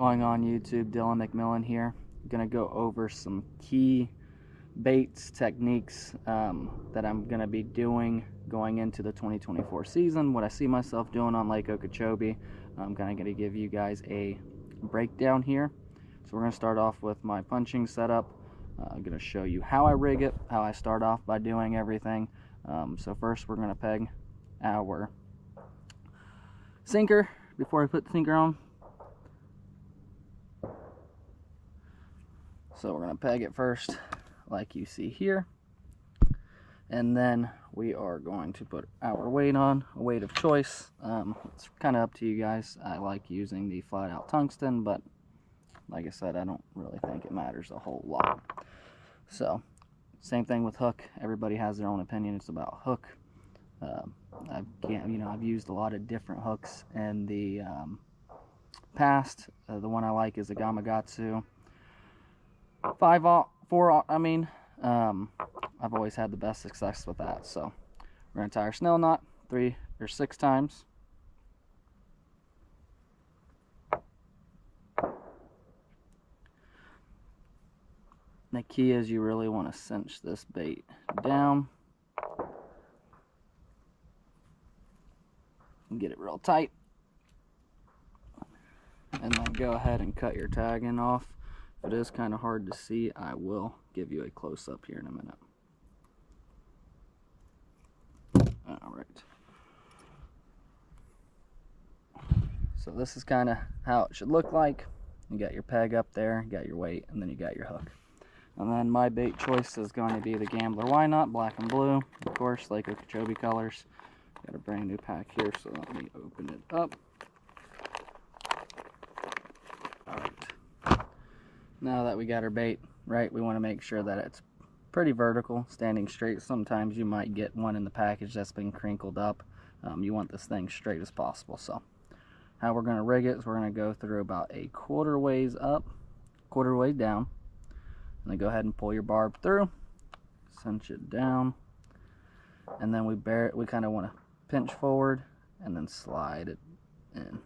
Going on YouTube, Dylan McMillan here. I'm gonna go over some key baits, techniques that I'm gonna be doing going into the 2024 season. What I see myself doing on Lake Okeechobee. I'm kind of gonna give you guys a breakdown here. So we're gonna start off with my punching setup. I'm gonna show you how I rig it, how I start off by doing everything. So first we're gonna peg our sinker before I put the sinker on. So we're going to peg it first, like you see here. And then we are going to put our weight on, a weight of choice. It's kind of up to you guys. I like using the flat out tungsten, but like I said, I don't really think it matters a whole lot. So, same thing with hook. Everybody has their own opinion. It's about hook. I've used a lot of different hooks in the past. The one I like is the Gamakatsu. 4/0, I mean. I've always had the best success with that. So we're going to tie our snell knot 3 or 6 times. The key is you really want to cinch this bait down and get it real tight. And then go ahead and cut your tagging off. If it is kind of hard to see, I will give you a close-up here in a minute. Alright. So this is kind of how it should look like. You got your peg up there, you got your weight, and then you got your hook. And then my bait choice is going to be the Gambler Whyknot, black and blue. Of course, Lake Okeechobee colors. Got a brand new pack here, so let me open it up. Alright. Now that we got our bait right, we want to make sure that it's pretty vertical, standing straight. Sometimes you might get one in the package that's been crinkled up. You want this thing straight as possible. So how we're going to rig it is we're going to go through about a quarter ways up, quarter way down, and then go ahead and pull your barb through, cinch it down, and then we kind of want to pinch forward and then slide it in.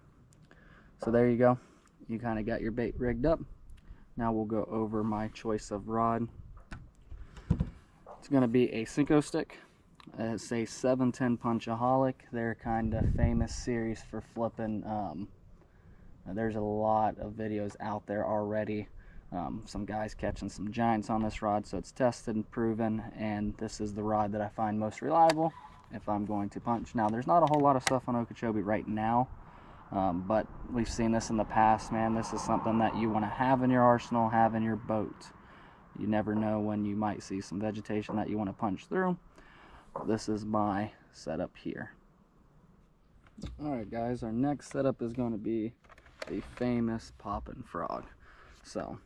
So there you go. You kind of got your bait rigged up. Now we'll go over my choice of rod. It's going to be a Scenko Stix. It's a 710 Punchaholic. They're kind of famous series for flipping. There's a lot of videos out there already. Some guys catching some giants on this rod, so it's tested and proven, and this is the rod that I find most reliable if I'm going to punch. Now, there's not a whole lot of stuff on Okeechobee right now. But we've seen this in the past, man. This is something that you want to have in your arsenal, have in your boat. You never know when you might see some vegetation that you want to punch through. This is my setup here. Alright guys, our next setup is going to be the famous Poppin Frog. So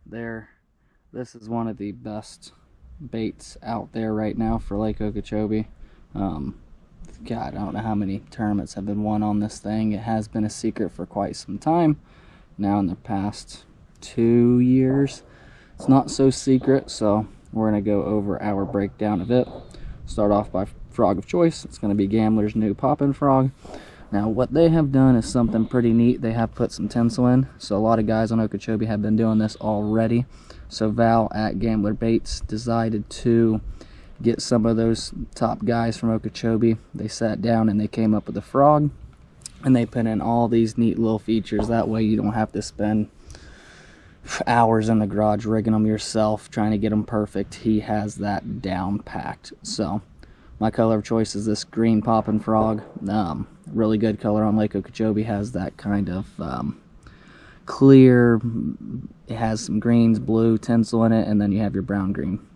this is one of the best baits out there right now for Lake Okeechobee. God, I don't know how many tournaments have been won on this thing. It has been a secret for quite some time. Now in the past 2 years, it's not so secret, so we're going to go over our breakdown of it. Start off by frog of choice. It's going to be Gambler's new Poppin Frog. Now what they have done is something pretty neat. They have put some tinsel in, so a lot of guys on Okeechobee have been doing this already. So Val at Gambler Baits decided to get some of those top guys from Okeechobee. They sat down and they came up with a frog, and they put in all these neat little features. That way you don't have to spend hours in the garage rigging them yourself, trying to get them perfect. He has that down packed. So my color of choice is this green Poppin Frog. Really good color on Lake Okeechobee. Has that kind of clear, it has some greens, blue tinsel in it, and then you have your brown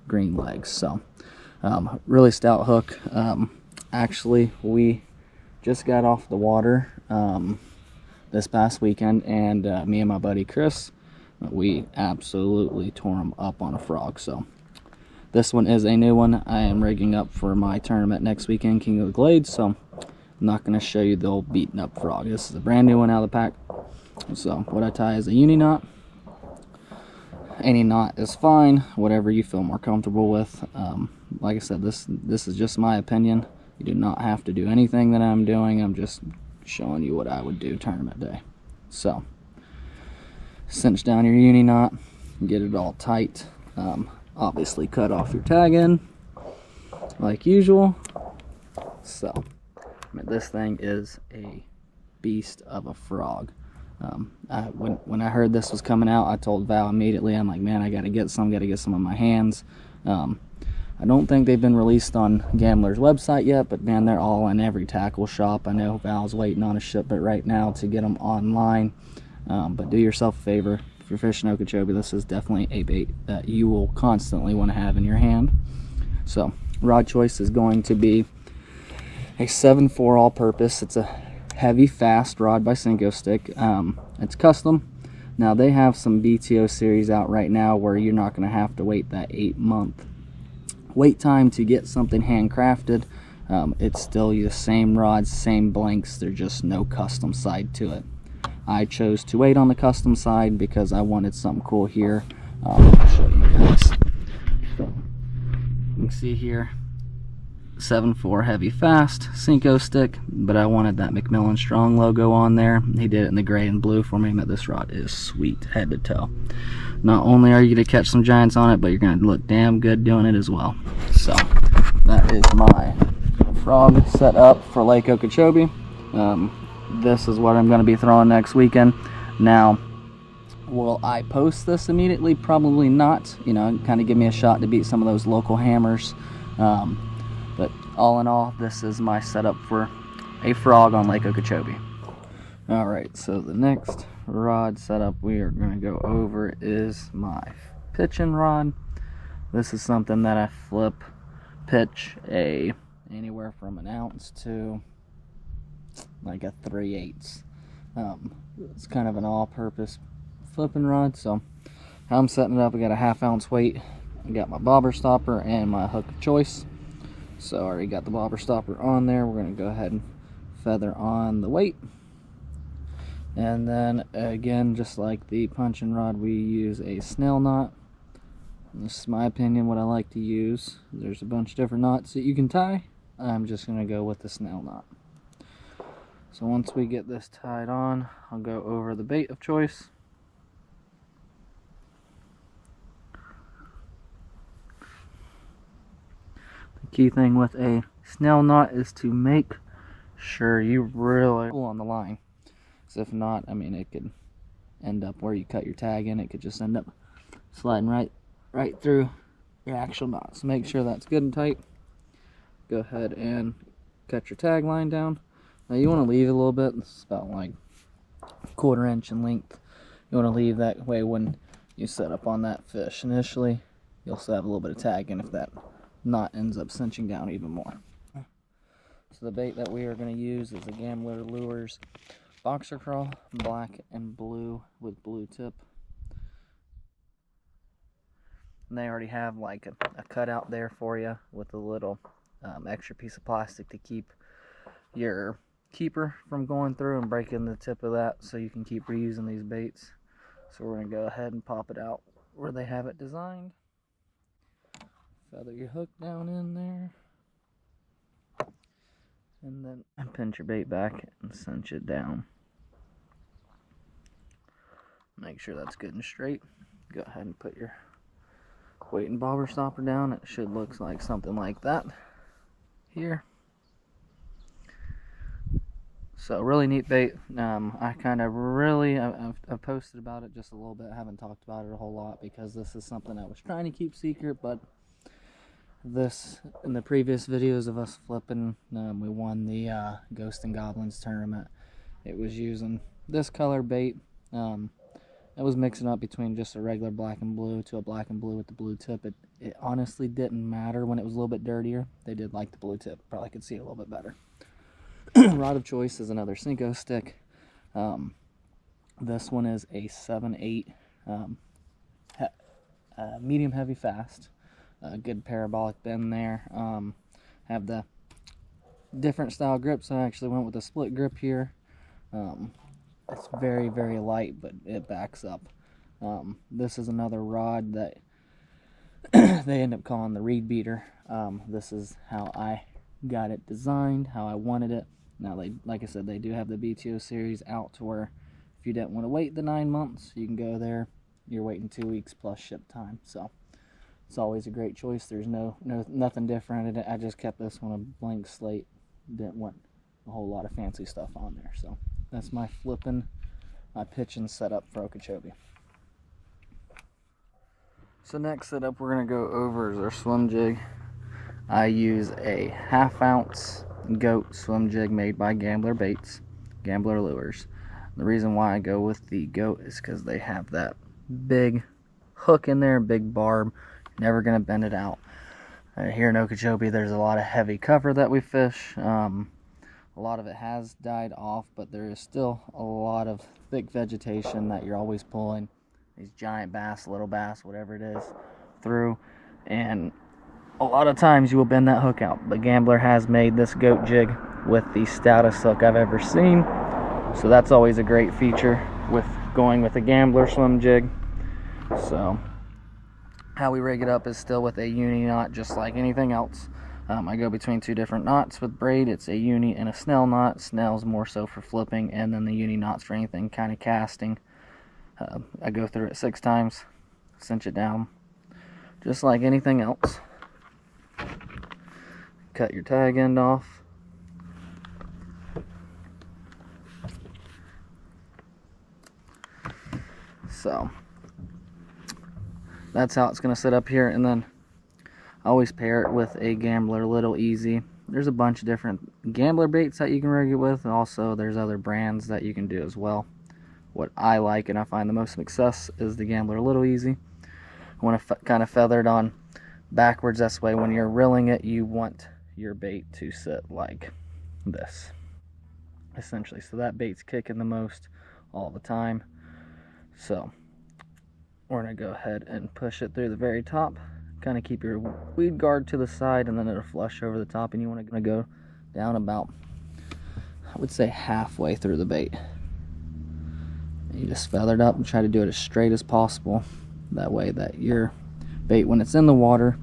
green legs. So really stout hook. Actually, we just got off the water this past weekend, and me and my buddy Chris, we absolutely tore him up on a frog. So this one is a new one. I am rigging up for my tournament next weekend, King of the Glades, so I'm not going to show you the old beaten up frog. This is a brand new one out of the pack. So what I tie is a uni knot. Any knot is fine, whatever you feel more comfortable with. Like I said, this is just my opinion. You do not have to do anything that I'm doing. I'm just showing you what I would do tournament day. So cinch down your uni knot, get it all tight. Obviously cut off your tag end like usual. So I mean, this thing is a beast of a frog. When I heard this was coming out, I told Val immediately, I'm like, man, I gotta get some on my hands. I don't think they've been released on Gambler's website yet, but man, they're all in every tackle shop. I know Val's waiting on a shipment right now to get them online. But do yourself a favor, if you're fishing Okeechobee, this is definitely a bait that you will constantly want to have in your hand. So rod choice is going to be a 7/4 all-purpose. It's a heavy, fast rod by Scenko Stix. It's custom. Now they have some BTO series out right now where you're not going to have to wait that 8-month wait time to get something handcrafted. It's still the same rods, same blanks, there's just no custom side to it. I chose to wait on the custom side because I wanted something cool here. I'll show you guys. So, you can see here, 7/4 heavy fast Scenko Stix, but I wanted that Macmillan Strong logo on there. He did it in the gray and blue for me, but this rod is sweet head to toe. Not only are you going to catch some giants on it, but you're going to look damn good doing it as well. So that is my frog set up for Lake Okeechobee. This is what I'm going to be throwing next weekend. Now, will I post this immediately? Probably not. You know, kind of give me a shot to beat some of those local hammers. But all in all, this is my setup for a frog on Lake Okeechobee. Alright, so the next rod setup we are going to go over is my pitching rod. This is something that I flip pitch anywhere from an ounce to like a 3/8. It's kind of an all-purpose flipping rod. So how I'm setting it up, I got a 1/2 ounce weight. I got my bobber stopper and my hook of choice. So I already got the bobber stopper on there. We're going to go ahead and feather on the weight. And then again, just like the punching rod, we use a snail knot. And this is my opinion, what I like to use. There's a bunch of different knots that you can tie. I'm just going to go with the snail knot. So once we get this tied on, I'll go over the bait of choice. The key thing with a snail knot is to make sure you really pull on the line. If not, I mean, it could end up where you cut your tag in. It could just end up sliding right through your actual knot. So make sure that's good and tight. Go ahead and cut your tag line down. Now you want to leave it a little bit. It's about like 1/4 inch in length. You want to leave that way when you set up on that fish initially. You'll still have a little bit of tag in if that knot ends up cinching down even more. So the bait that we are going to use is the Gambler Lures boxercraw, black and blue with blue tip. And they already have like a cutout there for you with a little extra piece of plastic to keep your keeper from going through and breaking the tip of that, so you can keep reusing these baits. So we're going to go ahead and pop it out where they have it designed. Feather your hook down in there. And then pinch your bait back and cinch it down. Make sure that's good and straight. Go ahead and put your weight and bobber stopper down. It should look like something like that here. So really neat bait. I kind of really, I've posted about it just a little bit. I haven't talked about it a whole lot because this is something I was trying to keep secret, but this, in the previous videos of us flipping, we won the Ghost and Goblins tournament. It was using this color bait. I was mixing up between just a regular black and blue to a black and blue with the blue tip. It honestly didn't matter when it was a little bit dirtier. They did like the blue tip. Probably could see it a little bit better. Rod of choice is another Scenko Stix. This one is a 7/8 medium heavy fast. Good parabolic bend there. Have the different style grips. I actually went with a split grip here. It's very, very light, but it backs up. This is another rod that they end up calling the reed beater. This is how I got it designed, how I wanted it. Now, like I said, they do have the BTO series out to where If you didn't want to wait the 9 months, you can go there. You're waiting 2 weeks plus ship time. So it's always a great choice. There's nothing different. I just kept this one a blank slate. Didn't want a whole lot of fancy stuff on there. So that's my pitching setup for Okeechobee. So next setup we're going to go over is our swim jig. I use a 1/2 ounce goat swim jig made by Gambler Baits, Gambler Lures. The reason why I go with the goat is because they have that big hook in there, big barb. Never going to bend it out. Here in Okeechobee there's a lot of heavy cover that we fish. A lot of it has died off, but there is still a lot of thick vegetation that you're always pulling these giant bass, little bass, whatever it is, through, and a lot of times you will bend that hook out. But Gambler has made this goat jig with the stoutest hook I've ever seen, so that's always a great feature with going with a Gambler swim jig. So how we rig it up is still with a uni knot, just like anything else. I go between 2 different knots with braid. It's a uni and a snell knot. Snell's more so for flipping, and then the uni knot's for anything kind of casting. I go through it 6 times, cinch it down, just like anything else. Cut your tag end off. So that's how it's going to sit up here, and then I always pair it with a Gambler Little Easy. There's a bunch of different Gambler baits that you can rig it with, and also there's other brands that you can do as well. What I like and I find the most success is the Gambler Little Easy. I want to kind of feather it on backwards. This way when you're reeling it, you want your bait to sit like this, essentially. So that bait's kicking the most all the time. So we're going to go ahead and push it through the very top. Kind of keep your weed guard to the side, and then it'll flush over the top, and you want to go down about, I would say, halfway through the bait. You just feather it up and try to do it as straight as possible. That way that your bait, when it's in the water,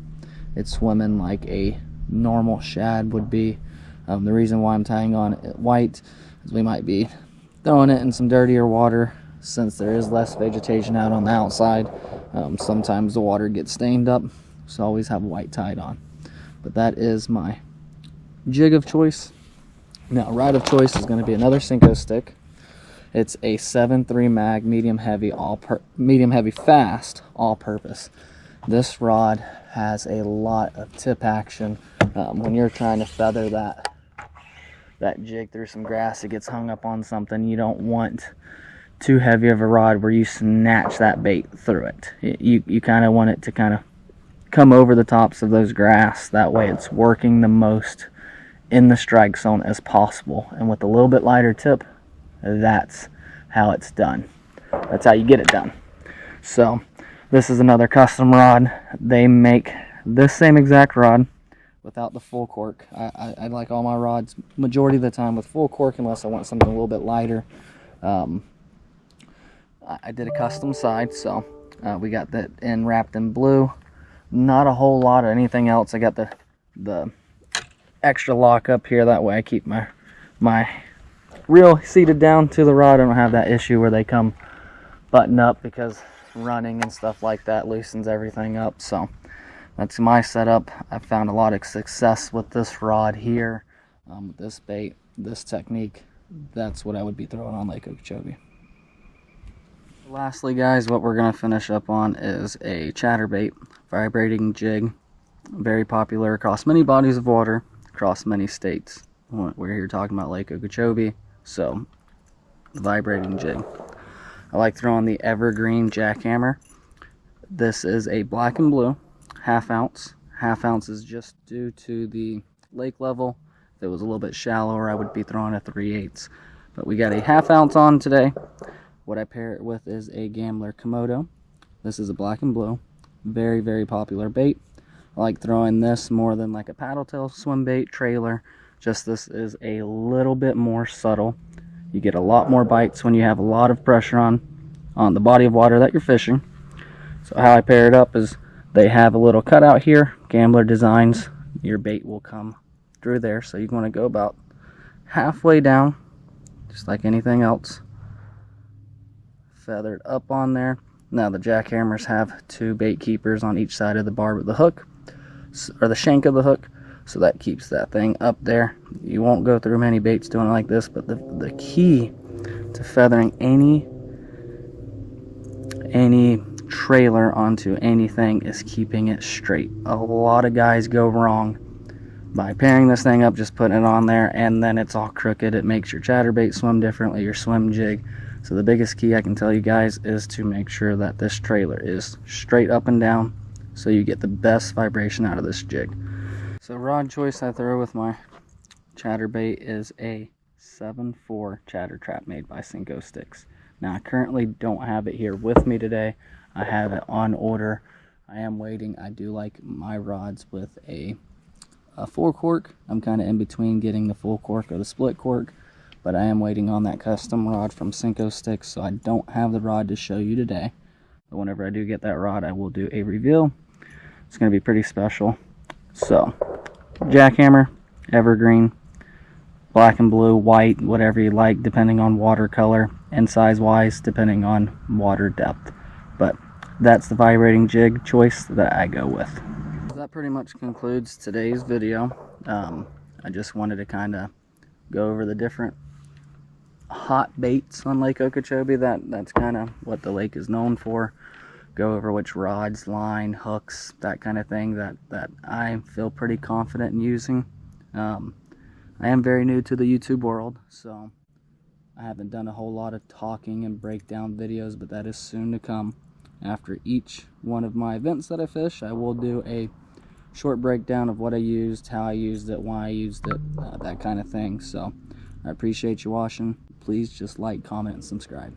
it's swimming like a normal shad would be. The reason why I'm tying on it white is we might be throwing it in some dirtier water. Since there is less vegetation out on the outside, sometimes the water gets stained up, so always have white tied on. But that is my jig of choice. Now, rod of choice is going to be another Scenko stick. It's a 7.3 mag, medium heavy fast, all-purpose. This rod has a lot of tip action. When you're trying to feather that jig through some grass, it gets hung up on something. You don't want too heavy of a rod where you snatch that bait through it. You kind of want it to kind of come over the tops of those grass. That way it's working the most in the strike zone as possible. And with a little bit lighter tip, that's how it's done. That's how you get it done. So this is another custom rod. They make this same exact rod without the full cork. I like all my rods majority of the time with full cork, unless I want something a little bit lighter. I did a custom side, so we got that wrapped in blue. Not a whole lot of anything else. I got the extra lock up here. That way I keep my reel seated down to the rod. I don't have that issue where they come button up, because running and stuff like that loosens everything up. So that's my setup. I found a lot of success with this rod here, with this bait, this technique. That's what I would be throwing on Lake Okeechobee. Lastly, guys, what we're going to finish up on is a Chatterbait Vibrating Jig. Very popular across many bodies of water, across many states. We're here talking about Lake Okeechobee, so Vibrating Jig. I like throwing the Evergreen Jackhammer. This is a black and blue, 1/2 ounce. 1/2 ounce is just due to the lake level. If it was a little bit shallower, I would be throwing a 3/8. But we got a 1/2 ounce on today. What I pair it with is a Gambler Komoto. This is a black and blue. Very, very popular bait. I like throwing this more than like a paddle tail swim bait, trailer. Just this is a little bit more subtle. You get a lot more bites when you have a lot of pressure on the body of water that you're fishing. So how I pair it up is they have a little cutout here, Gambler designs. Your bait will come through there. So you want to go about halfway down, just like anything else. feathered up on there. Now the jackhammers have 2 bait keepers on each side of the barb of the hook, or the shank of the hook, so that keeps that thing up there. You won't go through many baits doing it like this, but the key to feathering any trailer onto anything is keeping it straight. A lot of guys go wrong by pairing this thing up, just putting it on there, and then it's all crooked. It makes your chatterbait swim differently, your swim jig. So the biggest key I can tell you guys is to make sure that this trailer is straight up and down, so you get the best vibration out of this jig. So rod choice I throw with my chatterbait is a 7/4 CHATTERTRAP made by Scenko Stix. Now I currently don't have it here with me today. I have it on order. I am waiting. I do like my rods with a full cork. I'm kind of in between getting the full cork or the split cork, but I am waiting on that custom rod from Scenko Stix, so I don't have the rod to show you today. But whenever I do get that rod, I will do a reveal. It's going to be pretty special. So, jackhammer, evergreen, black and blue, white, whatever you like, depending on watercolor, and size-wise, depending on water depth. But that's the vibrating jig choice that I go with. That pretty much concludes today's video. I just wanted to kind of go over the different hot baits on Lake Okeechobee. That's kind of what the lake is known for. Go over which rods, line, hooks, that kind of thing that I feel pretty confident in using. I am very new to the YouTube world, so I haven't done a whole lot of talking and breakdown videos, but that is soon to come. After each one of my events that I fish, I will do a short breakdown of what I used, how I used it, why I used it, that kind of thing. So I appreciate you watching. Please just like, comment, and subscribe.